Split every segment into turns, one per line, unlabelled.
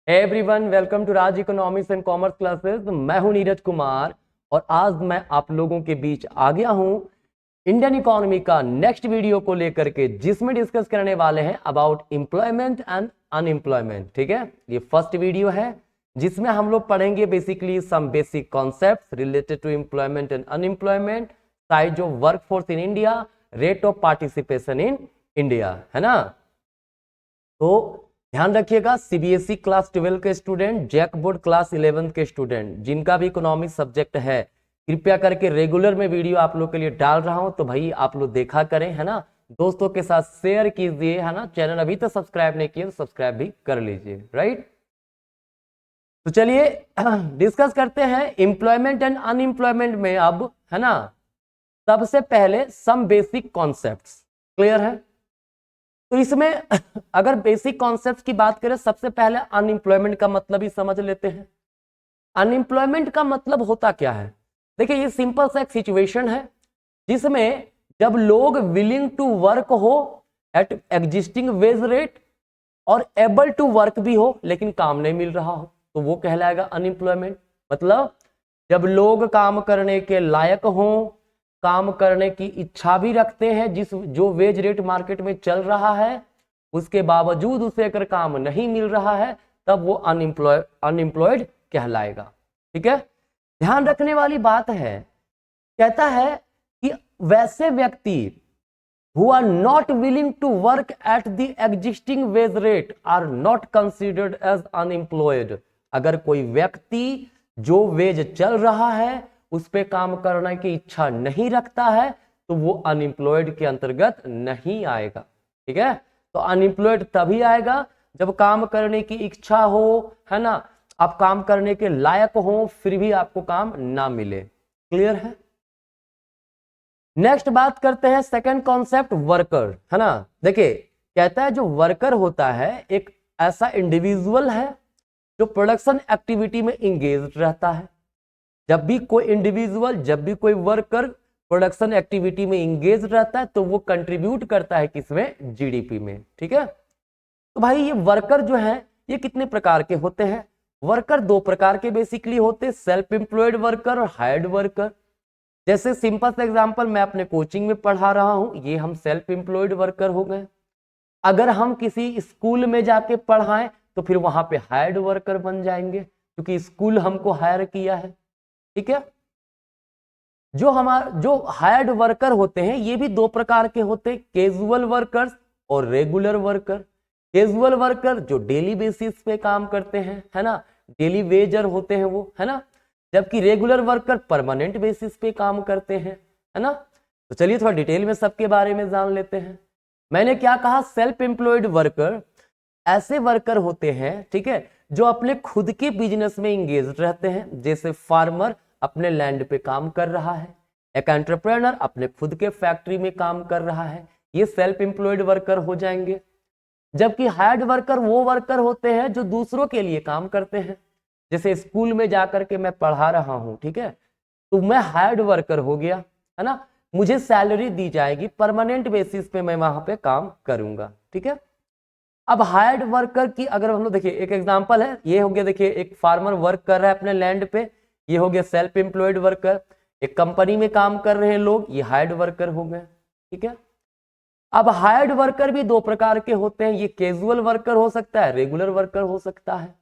Everyone, welcome to Raj economics and commerce classes. मैं हूं नीरज कुमार और आज मैं आप लोगों के बीच आ गया हूं इंडियन इकोनॉमी का नेक्स्ट वीडियो को लेकर के, जिसमें डिस्कस करने वाले हैं अबाउट एम्प्लॉयमेंट एंड अनएम्प्लॉयमेंट। ठीक है, ये फर्स्ट वीडियो है जिसमें हम लोग पढ़ेंगे basically some basic concepts related to employment and unemployment, size of workforce in India, rate of participation in India, है ना। तो ध्यान रखिएगा, सीबीएसई क्लास 12 के स्टूडेंट, जैक बोर्ड क्लास 11 के स्टूडेंट, जिनका भी इकोनॉमिक्स सब्जेक्ट है, कृपया करके रेगुलर में वीडियो आप लोग के लिए डाल रहा हूं, तो भाई आप लोग देखा करें, है ना। दोस्तों के साथ शेयर कीजिए, है ना। चैनल अभी तक सब्सक्राइब नहीं किए तो सब्सक्राइब भी कर लीजिए, राइट। तो चलिए डिस्कस करते हैं एम्प्लॉयमेंट एंड अनएम्प्लॉयमेंट में अब, है ना। सबसे पहले सम बेसिक कॉन्सेप्ट्स क्लियर है। तो इसमें अगर बेसिक कॉन्सेप्ट्स की बात करें, सबसे पहले अनएम्प्लॉयमेंट का मतलब ही समझ लेते हैं। अनएम्प्लॉयमेंट का मतलब होता क्या है? देखिए, ये सिंपल सा एक सिचुएशन है जिसमें जब लोग विलिंग टू वर्क हो एट एग्जिस्टिंग वेज रेट और एबल टू वर्क भी हो लेकिन काम नहीं मिल रहा हो, तो वो कहलाएगा अनएम्प्लॉयमेंट। मतलब जब लोग काम करने के लायक हों, काम करने की इच्छा भी रखते हैं, जो वेज रेट मार्केट में चल रहा है, उसके बावजूद उसे अगर काम नहीं मिल रहा है, तब वो अनएम्प्लॉयड कहलाएगा। ठीक है, ध्यान रखने वाली बात है, कहता है कि वैसे व्यक्ति who are not willing to work at the existing wage rate are not considered as unemployed। अगर कोई व्यक्ति जो वेज चल रहा है उस पे काम करने की इच्छा नहीं रखता है, तो वो अनएम्प्लॉयड के अंतर्गत नहीं आएगा। ठीक है, तो अनएम्प्लॉयड तभी आएगा जब काम करने की इच्छा हो, है ना, आप काम करने के लायक हो, फिर भी आपको काम ना मिले। क्लियर है। नेक्स्ट बात करते हैं सेकंड कॉन्सेप्ट, वर्कर, है ना। देखिए, कहता है जो वर्कर होता है एक ऐसा इंडिविजुअल है जो प्रोडक्शन एक्टिविटी में इंगेज रहता है। जब भी कोई इंडिविजुअल, जब भी कोई वर्कर प्रोडक्शन एक्टिविटी में इंगेज रहता है, तो वो कंट्रीब्यूट करता है किसमें? जीडीपी में। ठीक है, तो भाई ये वर्कर जो है ये कितने प्रकार के होते हैं? वर्कर दो प्रकार के बेसिकली होते हैं, सेल्फ एम्प्लॉयड वर्कर और हायर्ड वर्कर। जैसे सिंपल सा एग्जांपल मैं अपने कोचिंग में पढ़ा रहा हूं, ये हम सेल्फ एम्प्लॉयड वर्कर हो गए। अगर हम किसी स्कूल में जाके पढ़ाएं तो फिर वहां पे हायर्ड वर्कर बन जाएंगे, क्योंकि स्कूल हमको हायर किया है। ठीक है, जो हायर्ड वर्कर होते हैं ये भी दो प्रकार के होते हैं, कैजुअल वर्कर्स और रेगुलर वर्कर। कैजुअल वर्कर जो डेली बेसिस पे काम करते हैं, है ना, डेली वेजर होते हैं वो, है ना। जबकि रेगुलर वर्कर परमानेंट बेसिस पे काम करते हैं, है ना। तो चलिए थोड़ा डिटेल में सबके बारे में जान लेते हैं। मैंने क्या कहा? सेल्फ एम्प्लॉयड वर्कर ऐसे वर्कर होते हैं, ठीक है, जो अपने खुद के बिजनेस में इंगेज रहते हैं। जैसे फार्मर अपने लैंड पे काम कर रहा है, एक एंटरप्रेन्योर अपने खुद के फैक्ट्री में काम कर रहा है, ये सेल्फ एम्प्लॉयड वर्कर हो जाएंगे। जबकि हायर्ड वर्कर वो वर्कर होते हैं जो दूसरों के लिए काम करते हैं। जैसे स्कूल में जाकर के मैं पढ़ा रहा हूं, ठीक है, तो मैं हायर्ड वर्कर हो गया, है ना, मुझे सैलरी दी जाएगी, परमानेंट बेसिस पे मैं वहां पे काम करूंगा। ठीक है, अब हायर्ड वर्कर की अगर हम लोग देखिए, एक एग्जांपल है, ये हो गया, देखिए एक फार्मर वर्क कर रहा है अपने लैंड पे, ये हो गया सेल्फ एम्प्लॉयड वर्कर। एक कंपनी में काम कर रहे हैं लोग, ये हायर्ड वर्कर हो गए। ठीक है, अब हायर्ड वर्कर भी दो प्रकार के होते हैं, ये कैजुअल वर्कर हो सकता है, रेगुलर वर्कर हो सकता है।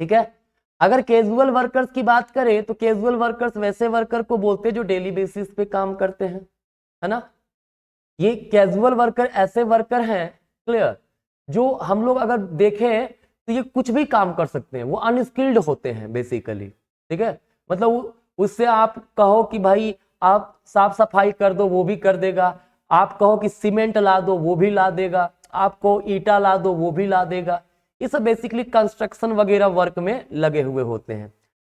ठीक है, अगर कैजुअल वर्कर्स की बात करें तो कैजुअल वर्कर्स वैसे वर्कर को बोलते हैं जो डेली बेसिस पे काम करते हैं, है ना। ये कैजुअल वर्कर ऐसे वर्कर हैं, क्लियर, जो हम लोग अगर देखें तो ये कुछ भी काम कर सकते हैं, वो अनस्किल्ड होते हैं बेसिकली। ठीक है, मतलब उससे आप कहो कि भाई आप साफ सफाई कर दो, वो भी कर देगा। आप कहो कि सीमेंट ला दो, वो भी ला देगा। आपको ईटा ला दो, वो भी ला देगा। ये सब बेसिकली कंस्ट्रक्शन वगैरह वर्क में लगे हुए होते हैं।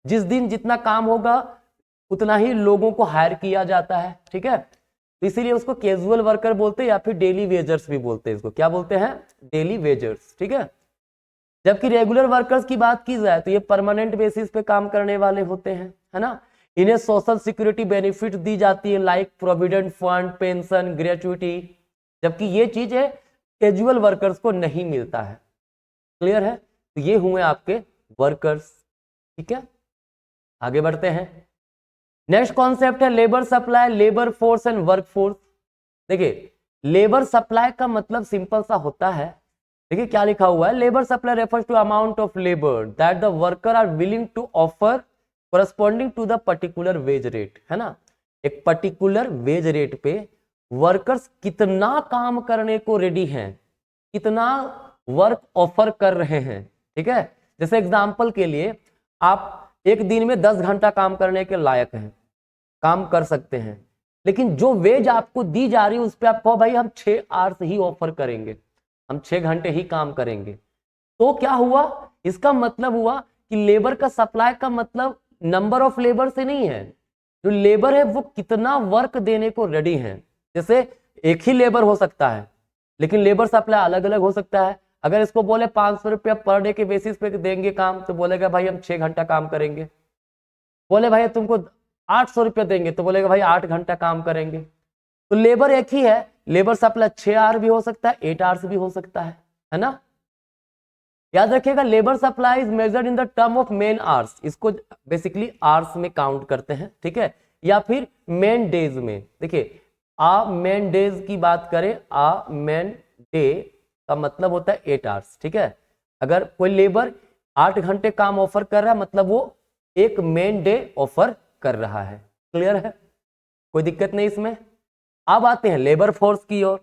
जिस दिन जितना काम होगा उतना ही लोगों को हायर किया जाता है। ठीक है, तो इसीलिए उसको कैजुअल वर्कर बोलते हैं, या फिर डेली वेजर्स भी बोलते हैं। इसको क्या बोलते हैं? Daily wagers. ठीक है, जबकि रेगुलर वर्कर्स की बात की जाए तो ये परमानेंट बेसिस पे काम करने वाले होते हैं, है ना। इन्हें सोशल सिक्योरिटी बेनिफिट दी जाती है, like provident fund, pension, gratuity, जबकि ये चीज है कैजुअल वर्कर्स को नहीं मिलता है। क्लियर है। तो ये हुए आपके वर्कर्स। ठीक है, आगे बढ़ते हैं। नेक्स्ट कॉन्सेप्ट है labour supply, labour force and work force. देखिए लेबर सप्लाई का मतलब सिंपल सा होता है, देखिए क्या लिखा हुआ है, labour supply refers to amount of labour that the worker are willing to offer corresponding to the particular wage rate, है ना। एक पर्टिकुलर वेज रेट पे वर्कर्स कितना काम करने को रेडी हैं, कितना वर्क ऑफर कर रहे हैं। ठीक है, जैसे एग्जांपल के लिए आप एक दिन में 10 घंटा काम करने के लायक हैं, काम कर सकते हैं, लेकिन जो वेज आपको दी जा रही है उस पर आप कहो भाई हम 6 आवर्स ही ऑफर करेंगे, हम 6 घंटे ही काम करेंगे। तो क्या हुआ, इसका मतलब हुआ कि लेबर का सप्लाई का मतलब नंबर ऑफ लेबर से नहीं है, जो लेबर है वो कितना वर्क देने को रेडी है। जैसे एक ही लेबर हो सकता है लेकिन लेबर सप्लाई अलग अलग हो सकता है। अगर इसको बोले 500 रुपया पर डे के बेसिस पे देंगे काम, तो बोलेगा भाई हम 6 घंटा काम करेंगे। बोले भाई तुमको 800 रुपया देंगे, तो बोलेगा भाई 8 घंटा काम करेंगे। तो लेबर एक ही है, लेबर सप्लाई 6 आवर भी हो सकता है, 8 आवर्स भी हो सकता है ना। याद रखिएगा labour supply is measured in the term of main hours, इसको बेसिकली आवर्स में काउंट करते हैं। ठीक है, या फिर मेन डेज में। देखिए आ मेन डेज की बात करें, आ मेन डे का मतलब होता है 8 आवर्स। ठीक है, अगर कोई लेबर 8 घंटे काम ऑफर कर रहा है मतलब वो एक मेन डे ऑफर कर रहा है। क्लियर है, कोई दिक्कत नहीं इसमें। अब आते हैं लेबर फोर्स की ओर।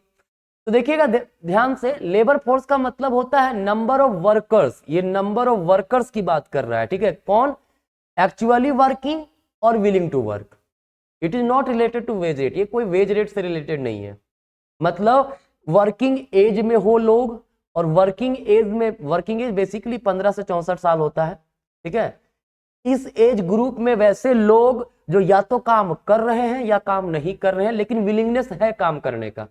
तो देखिएगा ध्यान से, लेबर फोर्स का मतलब होता है नंबर ऑफ वर्कर्स, ये नंबर ऑफ वर्कर्स की बात कर रहा है। ठीक है, कौन, एक्चुअली वर्किंग और willing to work. It is not related to wage rate, ये कोई वेज रेट से रिलेटेड नहीं है। मतलब वर्किंग एज में हो लोग, और वर्किंग एज में, वर्किंग एज बेसिकली 15 से 64 साल होता है। ठीक है, इस एज ग्रुप में वैसे लोग जो या तो काम कर रहे हैं या काम नहीं कर रहे हैं, लेकिन विलिंगनेस है काम करने का,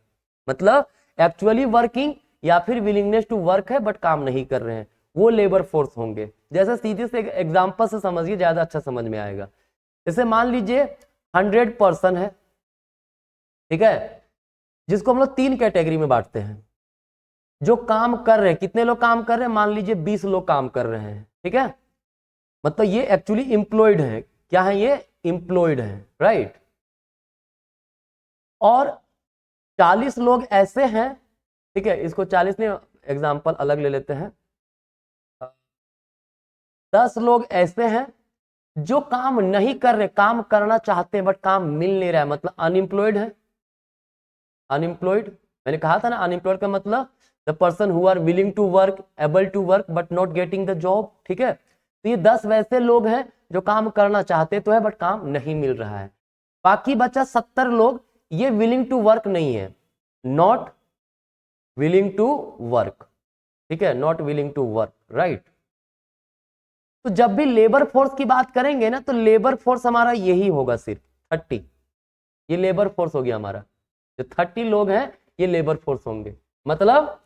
मतलब एक्चुअली वर्किंग या फिर विलिंगनेस टू वर्क है बट काम नहीं कर रहे हैं, वो लेबर फोर्स होंगे। जैसे सीधे से एग्जांपल से समझिए, ज्यादा अच्छा समझ में आएगा। जैसे मान लीजिए 100 पर्सन है, ठीक है, जिसको हम लोग 3 कैटेगरी में बांटते हैं। जो काम कर रहे हैं, कितने लोग काम कर रहे हैं, मान लीजिए 20 लोग काम कर रहे हैं। ठीक है, मतलब ये एक्चुअली इंप्लॉयड है, क्या है ये, इंप्लॉयड है, राइट। और 40 लोग ऐसे हैं, ठीक है, इसको 40 नहीं, एग्जांपल अलग ले लेते हैं। 10 लोग ऐसे हैं जो काम नहीं कर रहे, काम करना चाहते हैं बट काम मिल नहीं रहा है, मतलब अनएम्प्लॉयड है। अनएम्प्लॉयड, मैंने कहा था ना, अनएम्प्लॉयड का मतलब the person who are willing to work, able to work but not getting the job. ठीक है, तो ये 10 वैसे लोग हैं जो काम करना चाहते तो है बट काम नहीं मिल रहा है। बाकी बचा 70 लोग, ये विलिंग टू वर्क नहीं है, नॉट विलिंग टू वर्क। ठीक है, not willing to work, right. तो जब भी लेबर फोर्स की बात करेंगे ना, तो लेबर फोर्स हमारा यही होगा, सिर्फ 30, ये लेबर फोर्स हो गया हमारा। जो 30 लोग हैं ये लेबर फोर्स होंगे, मतलब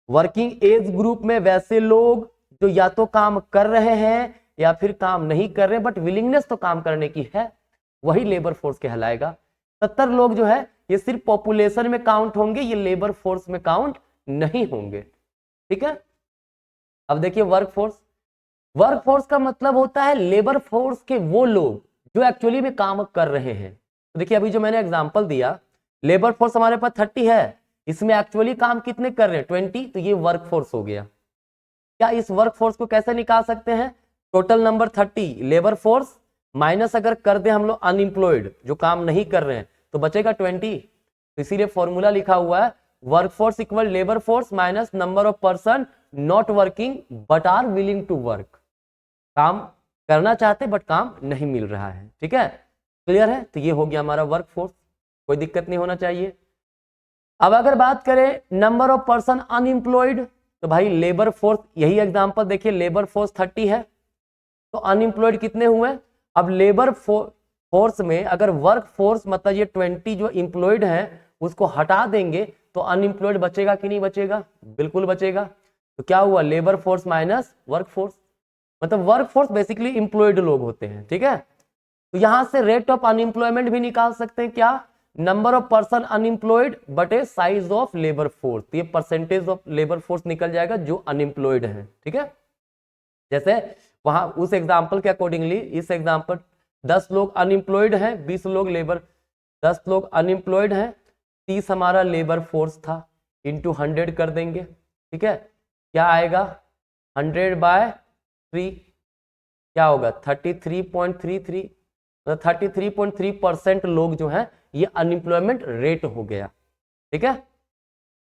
वर्किंग एज ग्रुप में वैसे लोग जो या तो काम कर रहे हैं या फिर काम नहीं कर रहे बट विलिंगनेस तो काम करने की है, वही लेबर फोर्स कहलाएगा। 70 लोग जो है ये सिर्फ पॉपुलेशन में काउंट होंगे, ये लेबर फोर्स में काउंट नहीं होंगे। ठीक है, अब देखिए वर्क फोर्स। वर्क फोर्स का मतलब होता है लेबर फोर्स के वो लोग जो एक्चुअली में काम कर रहे हैं। तो देखिए अभी जो मैंने एग्जांपल दिया, लेबर फोर्स हमारे पास 30 है, इसमें एक्चुअली काम कितने कर रहे हैं, 20, तो ये वर्क फोर्स हो गया। क्या इस वर्क फोर्स को कैसे निकाल सकते हैं, total number 30 labour force minus अगर कर दे हम लोग अनएम्प्लॉयड जो काम नहीं कर रहे हैं, तो बचेगा 20। तो इसीलिए फॉर्मूला लिखा हुआ है work force equal labour force minus number of person not working but are willing to work, काम करना चाहते बट काम नहीं मिल रहा है। ठीक है, क्लियर है, तो ये हो गया हमारा वर्क फोर्स, कोई दिक्कत नहीं होना चाहिए। अब अगर बात करें नंबर ऑफ पर्सन अनएम्प्लॉयड, तो भाई लेबर फोर्स, यही एग्जांपल देखिए, लेबर फोर्स 30 है तो अनएम्प्लॉयड कितने हुए। अब लेबर फोर्स में अगर वर्क फोर्स मतलब ये 20 जो एम्प्लॉयड है उसको हटा देंगे तो अनएम्प्लॉयड बचेगा कि नहीं बचेगा, बिल्कुल बचेगा। तो क्या हुआ, labour force minus work force, मतलब वर्क फोर्स बेसिकली एम्प्लॉयड लोग होते हैं। ठीक है, तो यहां से रेट ऑफ अनएम्प्लॉयमेंट भी निकाल सकते हैं, क्या, नंबर ऑफ पर्सन अनएम्प्लॉयड बटे साइज ऑफ लेबर फोर्स, ये परसेंटेज ऑफ लेबर फोर्स निकल जाएगा जो अनएम्प्लॉयड है। ठीक है, जैसे वहां उस एग्जाम्पल के अकॉर्डिंगली, इस एग्जाम्पल 10 लोग अनएम्प्लॉयड हैं, 20 लोग लेबर, 10 लोग अनएम्प्लॉयड हैं, 30 हमारा लेबर फोर्स था, इंटू 100 कर देंगे। ठीक है, क्या आएगा 100/3 क्या होगा 33.33, 33.3% लोग जो है ये अनएम्प्लॉयमेंट रेट हो गया। ठीक है,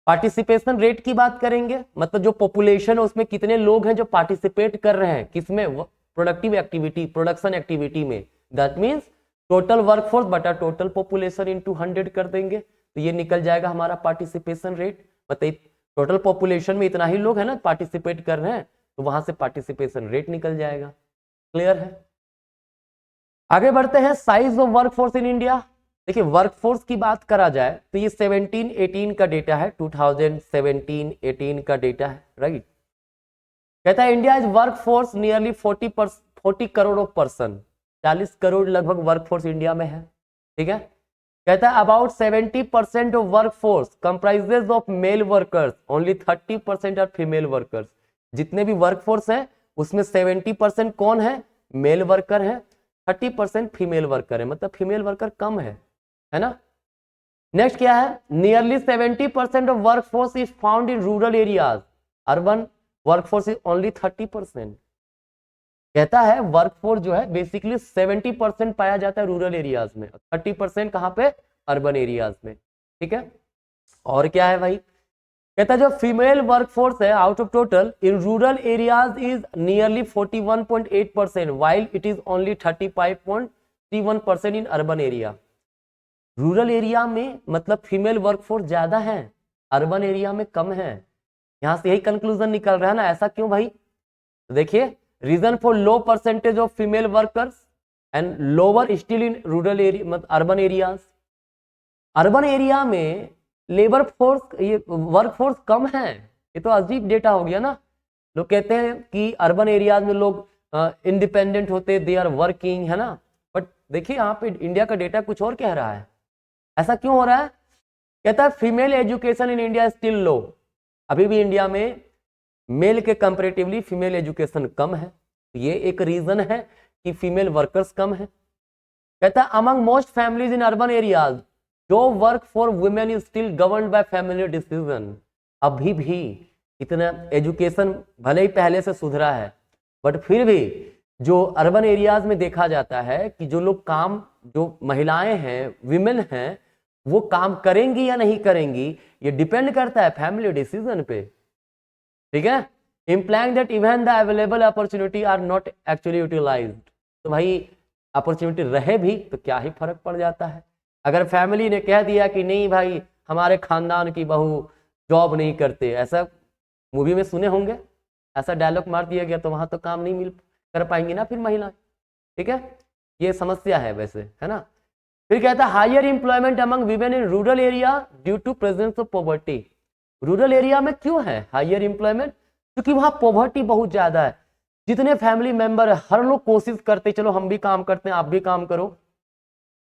पार्टिसिपेशन रेट की बात करेंगे, मतलब जो पॉपुलेशन है उसमें कितने लोग हैं जो पार्टिसिपेट कर रहे हैं, किसमें, प्रोडक्टिव एक्टिविटी, प्रोडक्शन एक्टिविटी में, दैट मीन्स टोटल वर्कफोर्स बटा टोटल पॉपुलेशन इंटू 100 कर देंगे, तो ये निकल जाएगा हमारा पार्टिसिपेशन रेट। मतलब टोटल पॉपुलेशन में इतना ही लोग है ना पार्टिसिपेट कर रहे हैं, तो वहां से पार्टिसिपेशन रेट निकल जाएगा। क्लियर है, आगे बढ़ते हैं। Size of workforce in India, देखिए वर्कफोर्स की बात करा जाए तो ये 17-18 का डेटा है, 2017-18 का डेटा है, राइट। कहता है India is workforce nearly 40 crore of person, 40 crore लगभग वर्कफोर्स इंडिया में है। ठीक है, कहता है about 70% of workforce comprises of male workers, only 30% are female workers. जितने भी वर्कफोर्स है उसमें 70% कौन है, मेल वर्कर है, 30% फीमेल वर्कर है, मतलब फीमेल वर्कर कम है ना। नेक्स्ट क्या है, nearly 70% of workforce is found in rural areas, urban workforce is only 30%। कहता है वर्कफोर्स जो है बेसिकली 70% पाया जाता है रूरल एरियाज में, 30% कहां पे, अर्बन एरियाज में। ठीक है, और क्या है भाई, कहता है जो फीमेल वर्कफोर्स है out of total in rural areas is nearly 41.8%, while it is only 35.31% in urban area. Rural area में मतलब फीमेल वर्कफोर्स ज्यादा है, अर्बन एरिया में कम है। यहां से यही कंक्लूजन निकल रहा है ना, ऐसा क्यों भाई, देखिए reason for low percentage of female workers and lower still in rural area, मतलब अर्बन एरियाज। अर्बन एरिया में लेबर फोर्स, ये वर्क फोर्स कम है, ये तो अजीब डेटा हो गया ना। लोग कहते हैं कि अर्बन एरियाज में लोग इंडिपेंडेंट होते, दे आर वर्किंग, है ना, बट देखिए यहाँ पे इंडिया का डेटा कुछ और कह रहा है। ऐसा क्यों हो रहा है, कहता है female education in India still low, अभी भी इंडिया में मेल के कंपेरेटिवली फीमेल एजुकेशन कम है, ये एक रीजन है कि फीमेल वर्कर्स कम है। कहता है among most families in urban areas जो work for women is still governed by family decision, अभी भी इतना एजुकेशन भले ही पहले से सुधरा है बट फिर भी जो अर्बन एरियाज में देखा जाता है कि जो लोग काम, जो महिलाएं हैं, विमेन हैं, वो काम करेंगी या नहीं करेंगी, ये डिपेंड करता है फैमिली डिसीजन पे। ठीक है, implying that even the available opportunity are not actually utilised, तो भाई अपॉर्चुनिटी रहे भी तो क्या ही फर्क पड़ जाता है। अगर फैमिली ने कह दिया कि नहीं भाई हमारे खानदान की बहू जॉब नहीं करते, ऐसा मूवी में सुने होंगे, ऐसा डायलॉग मार दिया गया तो वहां तो काम नहीं मिल कर पाएंगी ना फिर महिला। ठीक है, ये समस्या है वैसे, है ना। फिर कहता है higher employment among women in rural area due to presence of poverty. Rural area में क्यों है हायर एम्प्लॉयमेंट, क्योंकि वहां पॉवर्टी बहुत ज्यादा है। जितने फैमिली मेंबर है हर लोग कोशिश करते चलो हम भी काम करते हैं आप भी काम करो,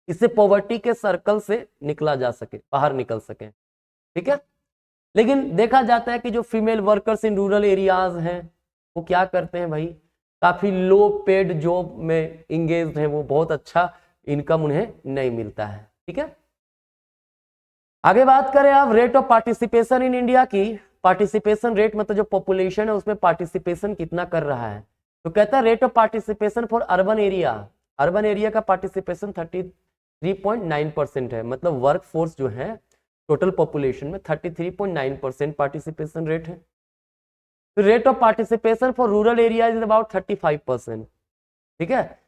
इससे पॉवर्टी के सर्कल से निकला जा सके, बाहर निकल सके। ठीक है, लेकिन देखा जाता है कि जो female workers in rural areas हैं वो क्या करते हैं भाई, काफी लो पेड जॉब में इंगेज हैं, वो बहुत अच्छा इनकम उन्हें नहीं मिलता है। ठीक है, आगे बात करें अब rate of participation in India की। पार्टिसिपेशन रेट मतलब जो पॉपुलेशन है उसमें पार्टिसिपेशन कितना कर रहा है, तो कहता है rate of participation for urban area, urban area का पार्टिसिपेशन 33.9% है, मतलब वर्क फोर्स जो है टोटल पॉपुलेशन में 33.9% पार्टिसिपेशन रेट है। तो rate of participation for rural area is about 35%। ठीक है,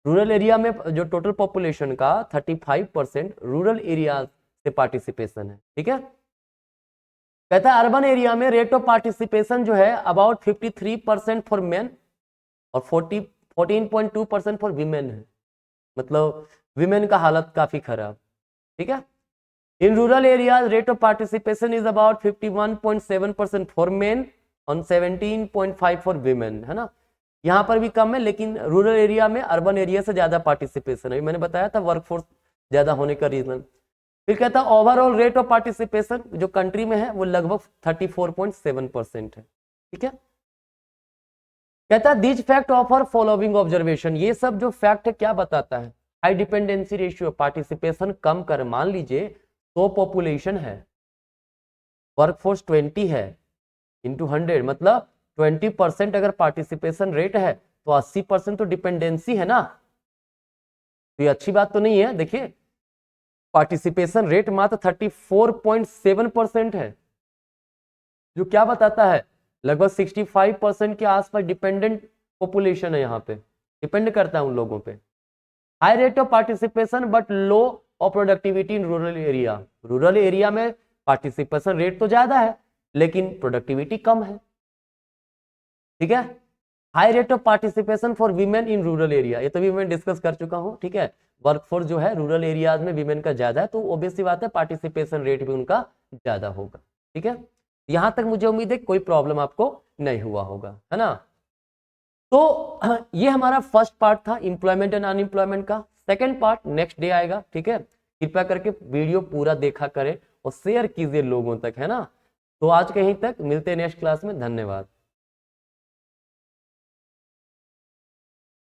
रूरल एरिया में जो टोटल पॉपुलेशन का 35% रूरल एरिया से पार्टिसिपेशन है। ठीक है, कहता है अर्बन एरिया में रेट ऑफ पार्टिसिपेशन जो है अबाउट 53% फॉर मेन और 14.2% फॉर वीमेन है, मतलब वीमेन का हालत काफी खराब। ठीक है, in rural areas rate of participation is about 51.7% for main और 17.5 फॉर वीमेन, है ना। यहाँ पर भी कम है, लेकिन रूरल एरिया में अर्बन एरिया से ज्यादा पार्टिसिपेशन है। मैंने बताया था वर्कफोर्स ज्यादा होने का रीजन। फिर कहता है ओवरऑल रेट ऑफ पार्टिसिपेशन जो कंट्री में है वो लगभग 34.7% है। ठीक है, कहता है this fact offer following observation, ये सब जो फैक्ट है क्या बताता है, हाई डिपेंडेंसी रेशियो, पार्टिसिपेशन कम कर, मान लीजिए 100 पॉपुलेशन है, वर्कफोर्स 20 है, इंटू 100 मतलब 20% अगर पार्टिसिपेशन रेट है तो 80% तो डिपेंडेंसी है ना। तो ये अच्छी बात तो नहीं है। देखिए पार्टिसिपेशन रेट मात्र 34.7% है, जो क्या बताता है लगभग 65% के आसपास डिपेंडेंट पॉपुलेशन है, यहाँ पे डिपेंड करता है उन लोगों पे। High rate of participation but low of productivity in rural area, rural area में पार्टिसिपेशन रेट तो ज्यादा है लेकिन प्रोडक्टिविटी कम है। ठीक है, high rate of participation for women in rural area, ये तो भी मैं डिस्कस कर चुका हूं। ठीक है, वर्कफोर्स जो है रूरल एरियाज में वीमेन का ज्यादा है, तो ऑब्वियस सी बात है पार्टिसिपेशन रेट भी उनका ज्यादा होगा। ठीक है, यहां तक मुझे उम्मीद है कोई प्रॉब्लम आपको नहीं हुआ होगा, है ना। तो ये हमारा फर्स्ट पार्ट था एम्प्लॉयमेंट एंड अनएम्प्लॉयमेंट का। सेकंड पार्ट नेक्स्ट डे आएगा। ठीक है, कृपया करके वीडियो पूरा देखा करें और शेयर कीजिए लोगों तक, है ना। तो आज कहीं तक, मिलते हैं नेक्स्ट क्लास में, धन्यवाद।